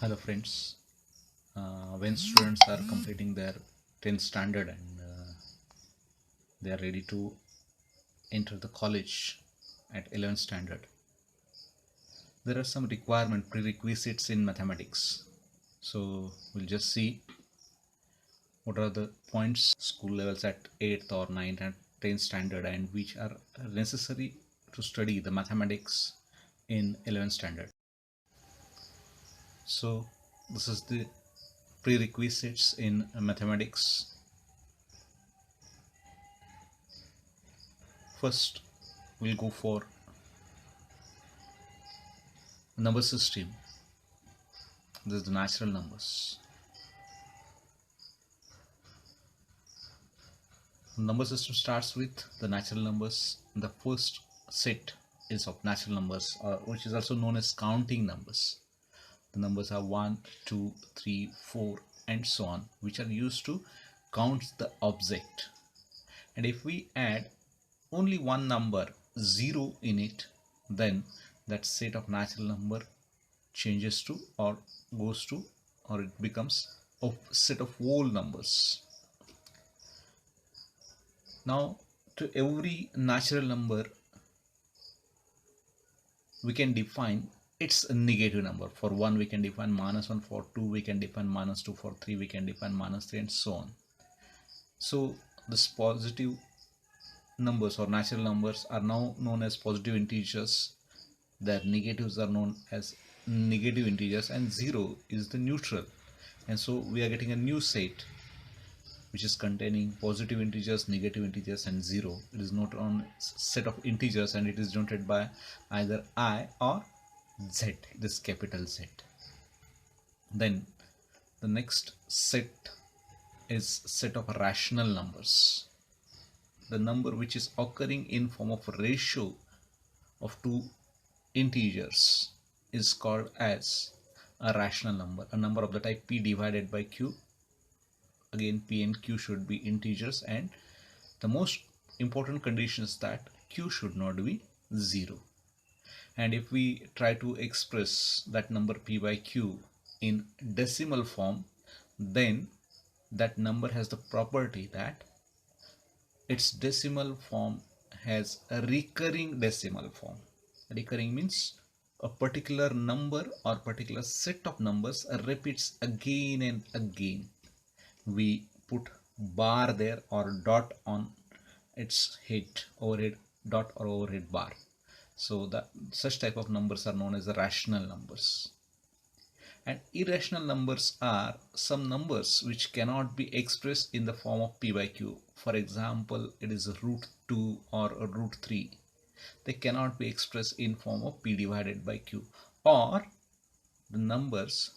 Hello friends. When students are completing their 10th standard and they are ready to enter the college at 11th standard, there are some prerequisites in mathematics. So we'll just see what are the points school levels at 8th or 9th and 10th standard and which are necessary to study the mathematics in 11th standard. So this is the prerequisites in mathematics. First, we'll go for number system. This is the natural numbers. Number system starts with the natural numbers. The first set is of natural numbers, which is also known as counting numbers. The numbers are 1, 2, 3, 4 and so on, which are used to count the object. And if we add only one number 0 in it, then that set of natural number changes to or goes to or it becomes a set of whole numbers. Now to every natural number we can define its a negative number. For 1 we can define -1, for 2 we can define -2, for 3 we can define -3 and so on. So this positive numbers or natural numbers are now known as positive integers. Their negatives are known as negative integers and 0 is the neutral. And so we are getting a new set which is containing positive integers, negative integers and 0. It is not on set of integers and it is denoted by either I or Z, this capital Z. Then the next set is set of rational numbers. The number which is occurring in form of ratio of two integers is called as a rational number, a number of the type p divided by q. Again, p and q should be integers, and the most important condition is that q should not be 0. And if we try to express that number p by q in decimal form, then that number has the property that its decimal form has a recurring decimal form. Recurring means a particular number or particular set of numbers repeats again and again. We put bar there or dot on its head, overhead dot or overhead bar. So that such type of numbers are known as the rational numbers. And irrational numbers are some numbers which cannot be expressed in the form of p by q. For example, it is root 2 or root 3. They cannot be expressed in form of p divided by q. Or the numbers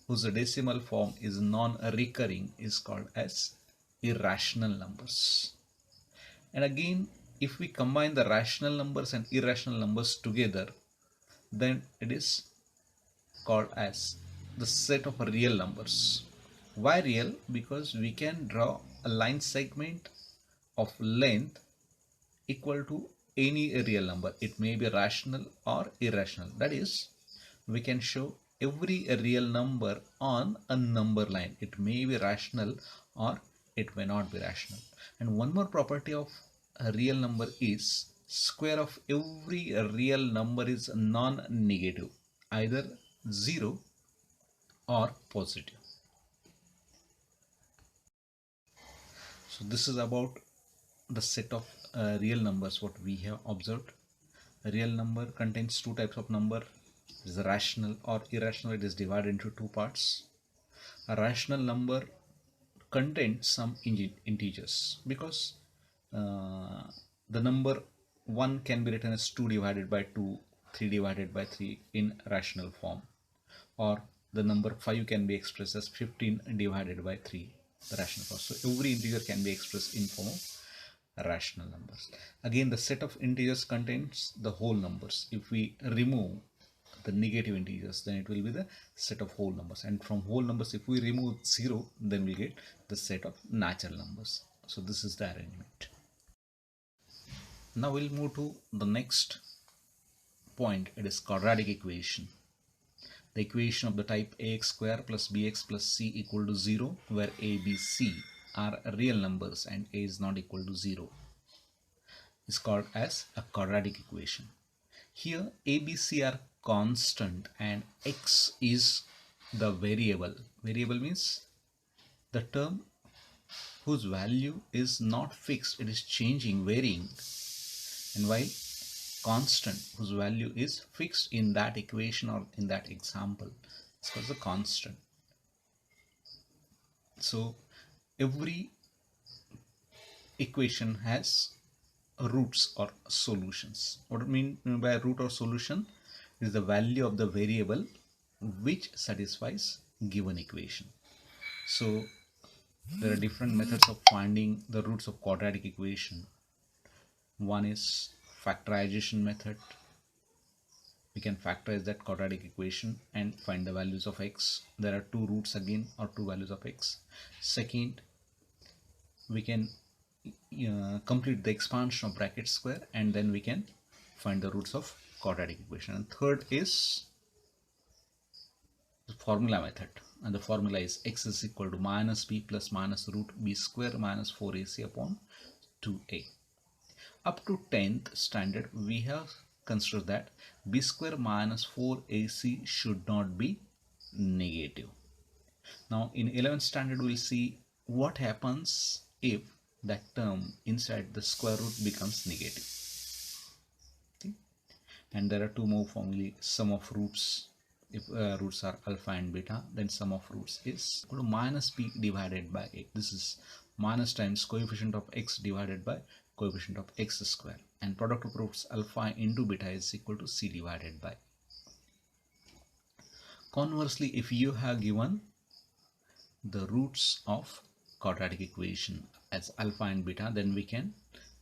whose decimal form is non-recurring is called as irrational numbers. And again, if we combine the rational numbers and irrational numbers together, then it is called as the set of real numbers. Why real? Because we can draw a line segment of length equal to any real number. It may be rational or irrational. That is, we can show every real number on a number line. It may be rational or it may not be rational. And one more property of a real number is square of every real number is non-negative, either 0 or positive. So this is about the set of real numbers what we have observed. A real number contains two types of number. It is rational or irrational. It is divided into two parts. A rational number contains some integers because the number 1 can be written as 2 divided by 2, 3 divided by 3 in rational form, or the number 5 can be expressed as 15 divided by 3, the rational form. So every integer can be expressed in form of rational numbers. Again, the set of integers contains the whole numbers. If we remove the negative integers, then it will be the set of whole numbers, and from whole numbers if we remove 0, then we get the set of natural numbers. So this is the arrangement. Now we'll move to the next point. It is quadratic equation. the equation of the type ax square plus bx plus c equal to 0, where a, b, c are real numbers and a is not equal to 0, is called as a quadratic equation. Here a, b, c are constant and x is the variable. Variable means the term whose value is not fixed, it is changing, varying, and while constant whose value is fixed in that equation or in that example, it's called a constant. So every equation has roots or solutions. What I mean by root or solution is the value of the variable which satisfies given equation. So there are different methods of finding the roots of quadratic equation. One is factorization method. We can factorize that quadratic equation and find the values of x. There are two roots again, or two values of x. Second, we can complete the expansion of bracket square and then we can find the roots of quadratic equation. And third is the formula method, and the formula is x is equal to minus b plus minus root b square minus 4ac upon 2a. Up to 10th standard we have considered that b square minus 4ac should not be negative. Now in 11th standard we'll see what happens if that term inside the square root becomes negative. Okay? And there are two more formulae. Sum of roots, if roots are alpha and beta, then sum of roots is equal to minus b divided by a. This is minus times coefficient of x divided by coefficient of x square, and product of roots alpha into beta is equal to c divided by. Conversely, if you have given the roots of quadratic equation as alpha and beta, then we can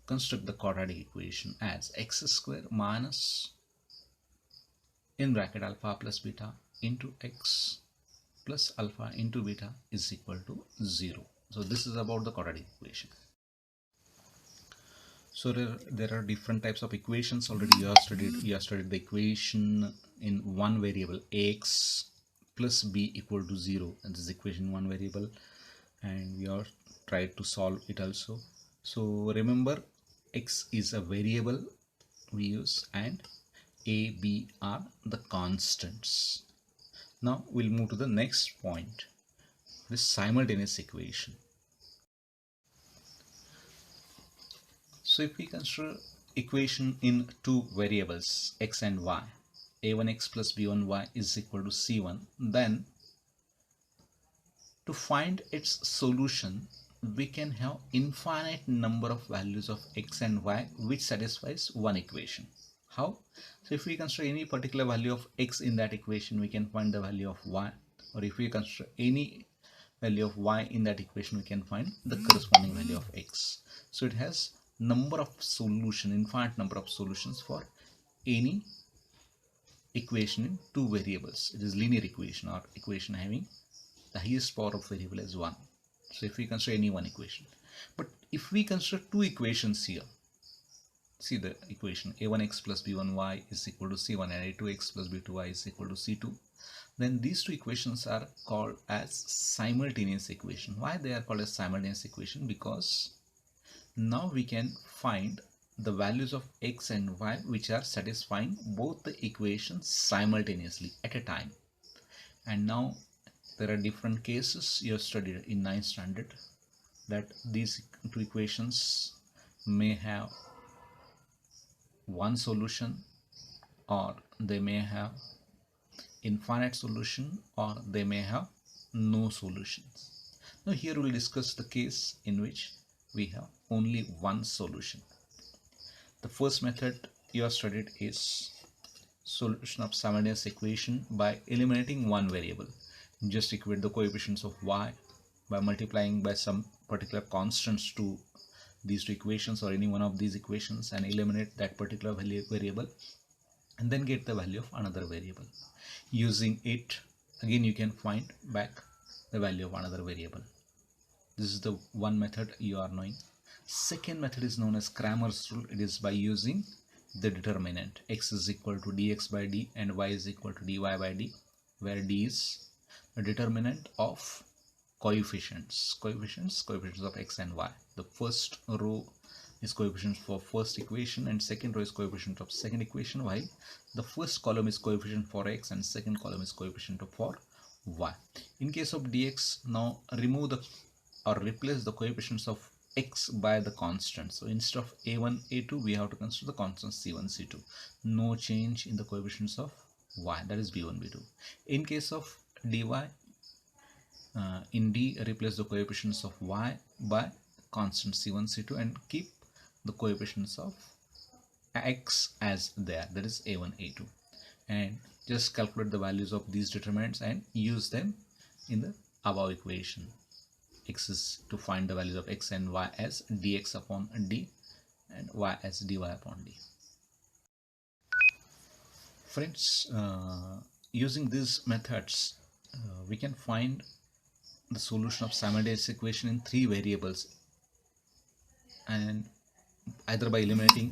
construct the quadratic equation as x square minus in bracket alpha plus beta into x plus alpha into beta is equal to 0. So this is about the quadratic equation. So there are different types of equations. Already you have studied the equation in one variable ax plus b equal to 0, and this is equation one variable, and we are tried to solve it also. So remember, x is a variable we use and a, b are the constants. Now we'll move to the next point, this simultaneous equation. So if we consider equation in two variables x and y, a1x plus b1y is equal to c1, then to find its solution we can have infinite number of values of x and y which satisfies one equation. How? So if we consider any particular value of x in that equation, we can find the value of y, or if we consider any value of y in that equation, we can find the corresponding value of x. So it has number of solution, infinite number of solutions for any equation in two variables. It is linear equation or equation having the highest power of variable as 1. So if we consider any one equation, but if we consider two equations here, see the equation a1x plus b1y is equal to c1 and a2x plus b2y is equal to c2, then these two equations are called as simultaneous equation. Why they are called as simultaneous equation? Because now we can find the values of x and y which are satisfying both the equations simultaneously at a time. And now there are different cases you have studied in 9th standard, that these two equations may have one solution, or they may have infinite solution, or they may have no solutions. Now here we will discuss the case in which we have only one solution. The first method you have studied is solution of simultaneous equation by eliminating one variable. Just equate the coefficients of y by multiplying by some particular constants to these two equations or any one of these equations and eliminate that particular variable, and then get the value of another variable. Using it again you can find back the value of another variable. This is the one method you are knowing. Second method is known as Cramer's rule. It is by using the determinant x is equal to dx by d and y is equal to dy by d, where D is a determinant of coefficients of x and y. The first row is coefficients for first equation and second row is coefficient of second equation, while the first column is coefficient for x and second column is coefficient for y. In case of dx, now remove the or replace the coefficients of x by the constant. So instead of a1 a2 we have to consider the constant c1 c2. No change in the coefficients of y, that is b1 b2. In case of dy, in D replace the coefficients of y by constant c1 c2 and keep the coefficients of x as there, that is a1 a2, and just calculate the values of these determinants and use them in the above equation. X is to find the values of x and y as dx upon d and y as dy upon d. Friends, using these methods we can find the solution of simultaneous equation in 3 variables, and either by eliminating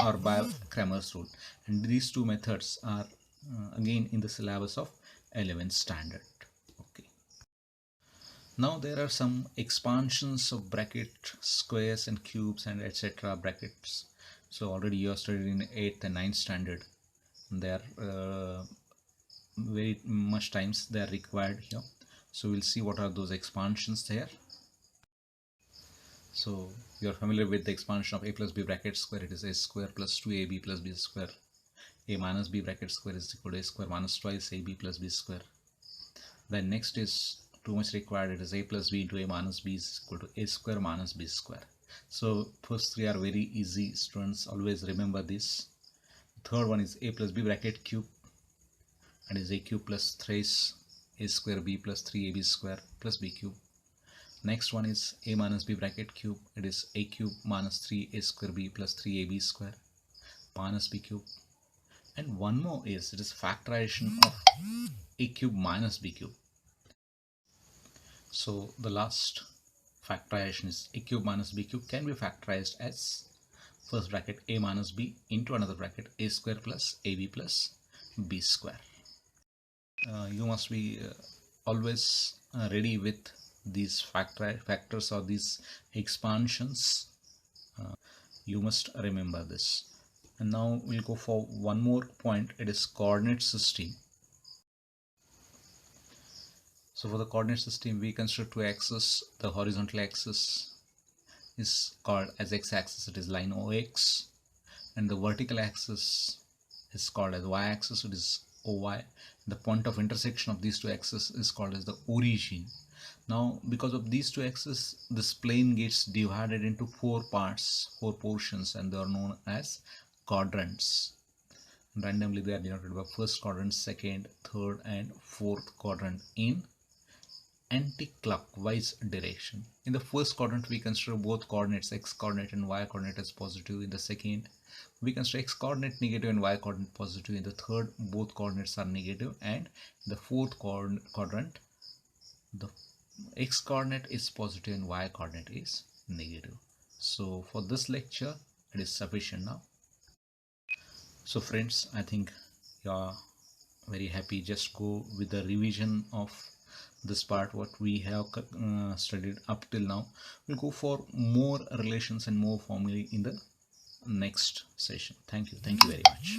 or by Cramer's rule, and these 2 methods are again in the syllabus of 11th standard. Okay, now there are some expansions of bracket, squares and cubes and etc. brackets. So already you have studied in 8th and 9th standard. They are very much times they are required here. So we'll see what are those expansions there. So you are familiar with the expansion of a plus b bracket square. It is a square plus 2ab plus b square. A minus b bracket square is equal to a square minus twice ab plus b square. Then next is too much required. It is a plus b into a minus b is equal to a square minus b square. So first 3 are very easy, students, always remember this. Third one is a plus b bracket cube, and is a cube plus thrice a square b plus 3ab square plus b cube. Next one is a minus b bracket cube. It is a cube minus 3a square b plus 3ab square minus b cube. And one more is, it is factorization of a cube minus b cube. So the last factorization is a cube minus b cube can be factorized as first bracket a minus b into another bracket a square plus ab plus b square. You must be always ready with these factors or these expansions. You must remember this. And now we'll go for one more point. It is coordinate system. So for the coordinate system we consider 2 axes. The horizontal axis is called as x-axis, it is line OX, and the vertical axis is called as y-axis, it is OY. The point of intersection of these 2 axes is called as the origin. Now because of these 2 axes, this plane gets divided into 4 parts, 4 portions, and they are known as quadrants. Randomly they are denoted by first quadrant, second, third and fourth quadrant in anti-clockwise direction. In the first quadrant we consider both coordinates x coordinate and y coordinate as positive. In the second we consider x coordinate negative and y coordinate positive. In the third both coordinates are negative, and in the fourth quadrant the x coordinate is positive and y coordinate is negative. So for this lecture it is sufficient now. So friends, I think you are very happy. Just go with the revision of this part what we have studied up till now. We'll go for more relations and more formulae in the next session. Thank you very much.